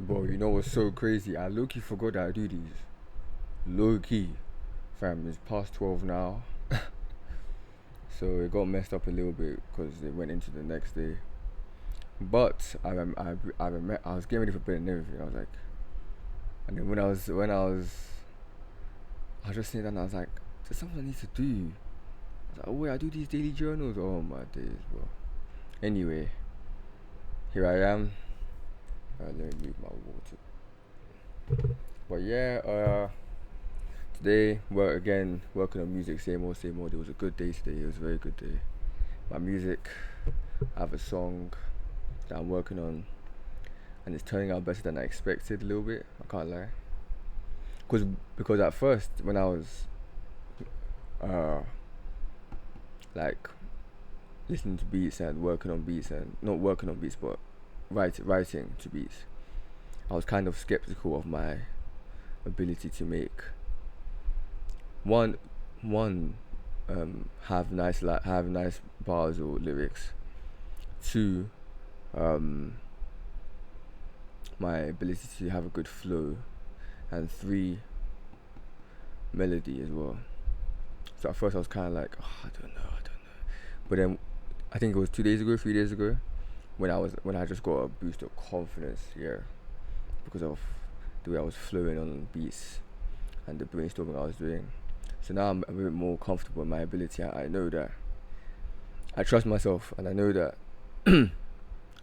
Bro, you know what's so crazy? I low-key forgot that I do these. Low-key. Fam, it's past 12 now. So it got messed up a little bit because it went into the next day. But I was getting ready for bed and everything. I was like, and then I was just sitting down and I was like, there's something I need to do. I was like, oh wait, I do these daily journals. Oh my days, bro. Anyway, here I am. Let me move my water. But yeah, today we're again working on music, same old, same old. It was a good day today. It was a very good day. My music, I have a song that I'm working on, and it's turning out better than I expected a little bit. I can't lie. Because at first when I was uh like listening to beats and working on beats and not working on beats but writing to beats, I was kind of skeptical of my ability to make one one have nice bars or lyrics. Two, um, my ability to have a good flow, and three, melody as well. So at first I was kind of like, oh, I don't know. But then I think it was 2 days ago, 3 days ago, when I just got a boost of confidence, yeah, because of the way I was flowing on beats and the brainstorming I was doing. So now I'm a bit more comfortable in my ability. I know that I trust myself, and I know that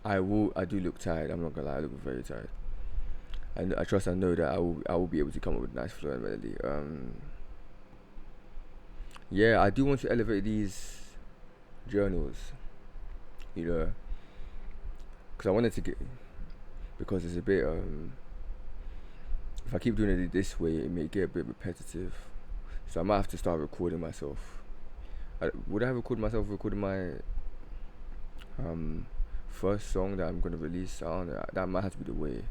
I do look tired. I'm not gonna lie, I look very tired. And I trust and know that I will be able to come up with nice flow and melody. Yeah, I do want to elevate these journals, you know, because I wanted to get because it's a bit if I keep doing it this way, it may get a bit repetitive. So I might have to start recording myself. Would I record myself recording my um first song that I'm gonna release? I don't know, that might have to be the way.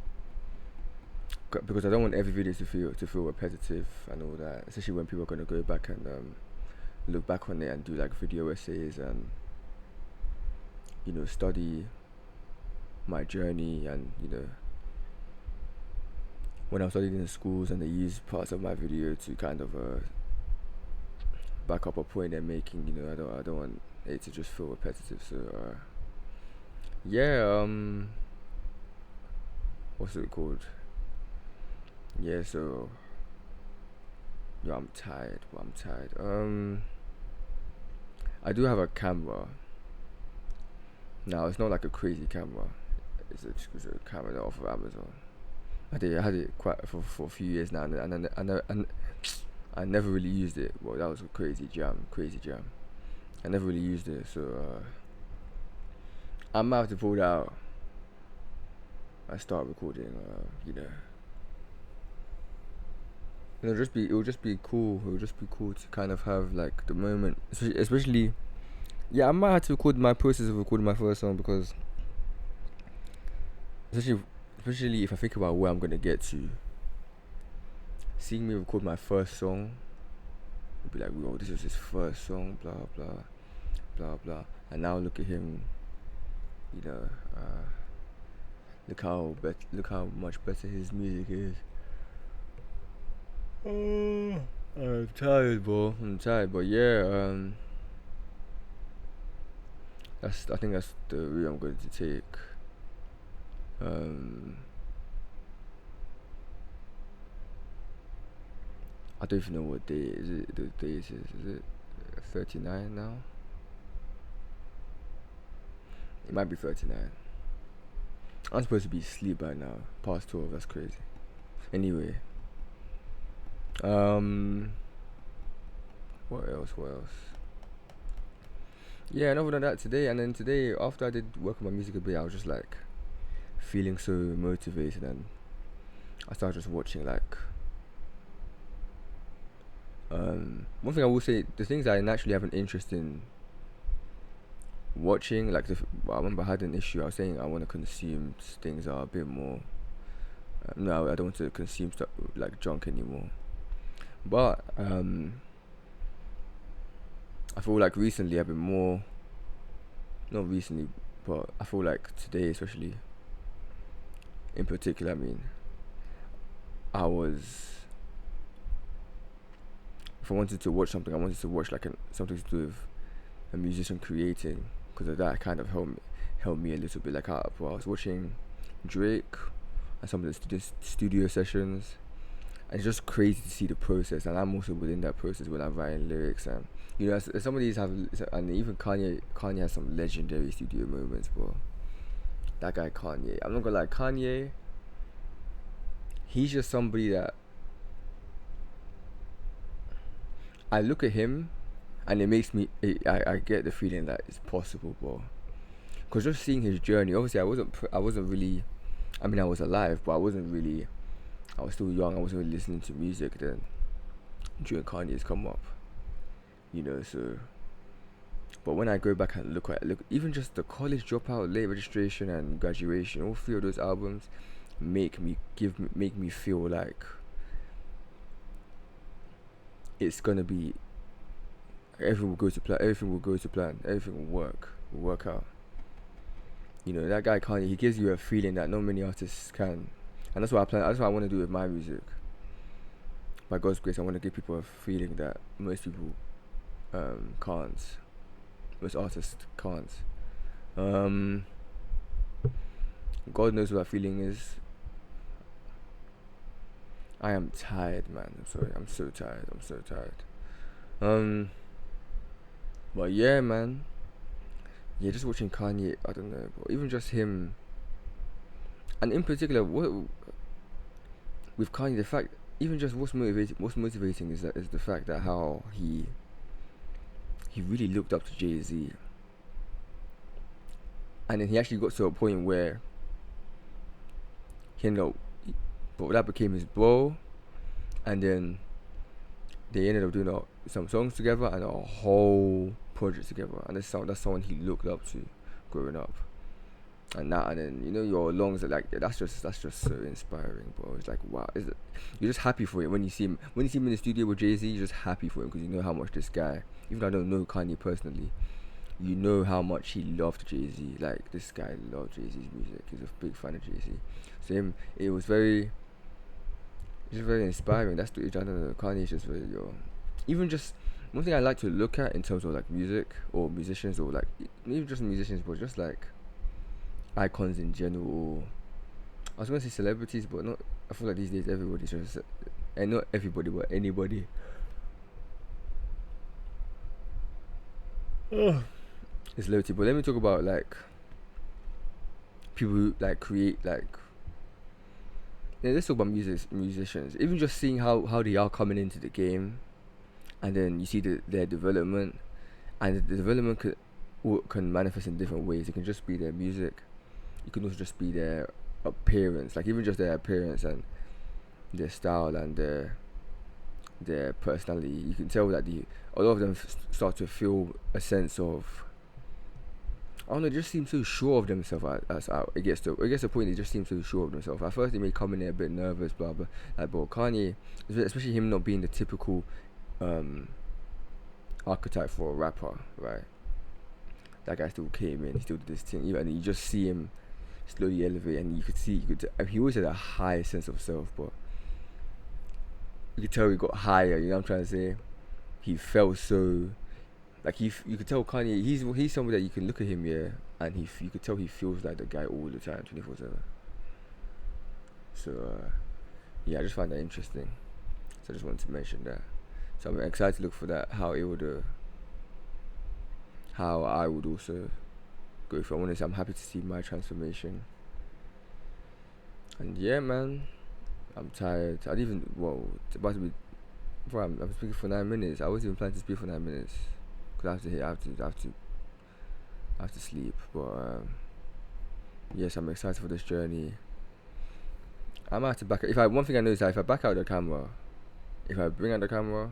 Because I don't want every video to feel repetitive and all that, especially when people are gonna go back and look back on it and do like video essays and study my journey and when I'm studying in schools and they use parts of my video to kind of back up a point they're making. I don't want it to just feel repetitive. So yeah, what's it called? Yeah, so yeah, I'm tired. But I'm tired. I do have a camera. Now it's not like a crazy camera. It's a camera off of Amazon. I had it quite for a few years now, and I never really used it. Well, that was a crazy jam. I never really used it, so I might have to pull it out and start recording. It will just be cool. It will just be cool to kind of have like the moment, especially. Yeah, I might have to record my process of recording my first song because, especially, especially if I think about where I'm gonna get to, seeing me record my first song, would be like, "Whoa, this was his first song." Blah blah blah blah. And now look at him. You know, look how much better his music is. I'm tired, bro. I'm tired, but yeah, I think that's the route I'm going to take. Um, I don't even know what day is it. The day is it 39 now? It might be 39. I'm supposed to be asleep by now. Past 12. That's crazy. Anyway, um, what else? What else? Yeah, and other than that, today after I did work on my music a bit, I was just like feeling so motivated, and I started just watching like one thing I will say, the things I naturally have an interest in watching, like I remember I had an issue. I was saying I want to consume things that are a bit more. No, I don't want to consume stuff like junk anymore. But I feel like recently I've been more. Not recently, but I feel like today especially, in particular, I mean, I was, if I wanted to watch something, I wanted to watch like something to do with a musician creating, because of that it kind of helped me a little bit. Like I was watching Drake and some of the studio sessions, and it's just crazy to see the process. And I'm also within that process when I'm writing lyrics, and some of these have, and even Kanye has some legendary studio moments, bro. That guy Kanye, I'm not gonna lie, Kanye, he's just somebody that I look at him, and it makes me, I get the feeling that it's possible, bro. Cause just seeing his journey, obviously I wasn't really, I mean I was alive, but I wasn't really, I was still young. I wasn't really listening to music then during Kanye's come up, So, but when I go back and look even just the college dropout, late registration, and graduation, all three of those albums make me feel like it's gonna be, everything will go to plan. Everything will go to plan. Everything will work out. That guy Kanye, he gives you a feeling that not many artists can, and that's what I plan. That's what I want to do with my music. By God's grace, I want to give people a feeling that most people can't. Most artists can't. God knows what that feeling is. I am tired, man. I'm sorry. I'm so tired. But yeah, man. Yeah, just watching Kanye, I don't know, but even just him, and in particular, what with Kanye, the fact, even just what's motivating is the fact that how he really looked up to Jay-Z, and then he actually got to a point where but that became his bro, and then they ended up doing some songs together and a whole project together, and that's someone he looked up to growing up, and then your lungs are like, that's just so inspiring, bro. It's like, wow, you're just happy for him when you see him in the studio with Jay-Z. You're just happy for him because you know how much this guy, even though I don't know Kanye personally, you know how much he loved Jay-Z. Like, this guy loved Jay-Z's music. He's a big fan of Jay-Z. So it was very, it's very inspiring. That's the, I don't know, Kanye's just very, even just one thing I like to look at in terms of like music or musicians, or like even just musicians, but just like icons in general. I was gonna say celebrities, but not. I feel like these days everybody's just, and not everybody, but anybody. Ugh. It's celebrity, but let me talk about like people who like create like. Yeah, let's talk about musicians. Even just seeing how they are coming into the game, and then you see their development, and the development can manifest in different ways. It can just be their music. It can also just be their appearance, like even just their appearance and their style and their personality. You can tell that a lot of them start to feel a sense of, I don't know, they just seem so sure of themselves. It gets to a point they just seem so sure of themselves. At first they may come in there a bit nervous, blah blah. Like, but Kanye, especially him not being the typical archetype for a rapper, right? That guy still came in, he still did this thing, and you just see him slowly elevate, and he always had a high sense of self, but you could tell he got higher. You know what I'm trying to say? He felt so, like you could tell Kanye, he's somebody that you can look at him, yeah, and you could tell he feels like the guy all the time, 24/7. So yeah, I just find that interesting. So I just wanted to mention that. So I'm excited to look for that, how I would also go through. I want to say I'm happy to see my transformation. And yeah, man, I'm tired. It's about to be. Bro, I'm speaking for 9 minutes. I wasn't even planning to speak for 9 minutes because I have to sleep. But yes, I'm excited for this journey. I might have to back. One thing I know is that if I back out the camera, if I bring out the camera,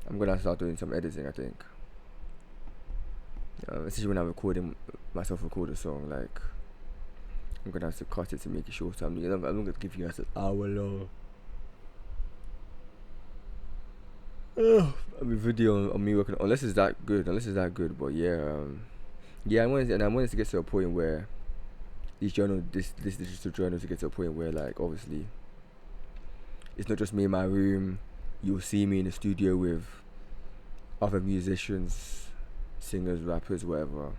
I'm gonna start doing some editing, I think. Especially when I'm recording record a song, like I'm gonna have to cut it to make it shorter. I'm not gonna give you guys an hour long video on me working, unless it's that good. But yeah, I wanted to get to a point where this digital journal to get to a point where, like, obviously it's not just me in my room. You'll see me in the studio with other musicians, singers, rappers, whatever,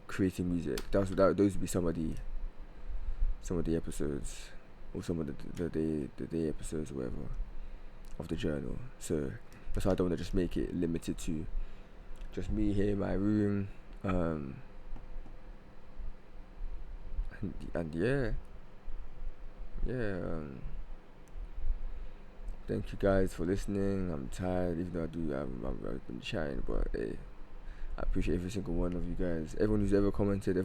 creating music. Those would be some of the episodes, or some of the day episodes, or whatever, of the journal. So that's why I don't want to just make it limited to just me here in my room. And yeah, yeah. Thank you guys for listening. I'm tired, even though I've been chatting, but hey, I appreciate every single one of you guys. Everyone who's ever commented,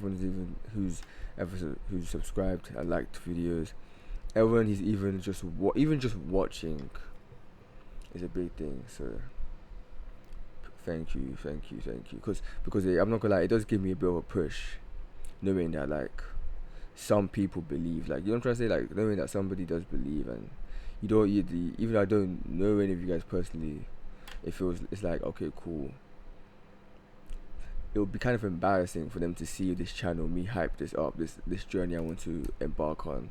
who's subscribed and liked videos. Everyone who's even just watching is a big thing. So thank you. Because I'm not gonna lie, it does give me a bit of a push, knowing that, like, some people believe, like, you know what I'm trying to say, like, knowing that somebody does believe, and even though I don't know any of you guys personally, it's like, okay, cool. It would be kind of embarrassing for them to see this channel, me hype this up, this journey I want to embark on,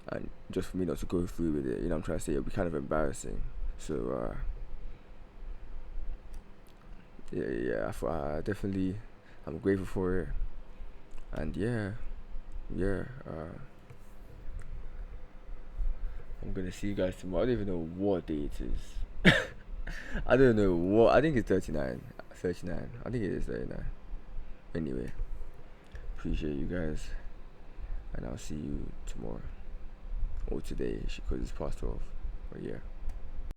and just for me not to go through with it. You know what I'm trying to say? It would be kind of embarrassing. So yeah, definitely, I'm grateful for it, and yeah. I'm gonna see you guys tomorrow. I don't even know what day it is. I don't know what. I think it's 39. 39. I think it is 39. Anyway, appreciate you guys, and I'll see you tomorrow or today because it's past 12. But yeah.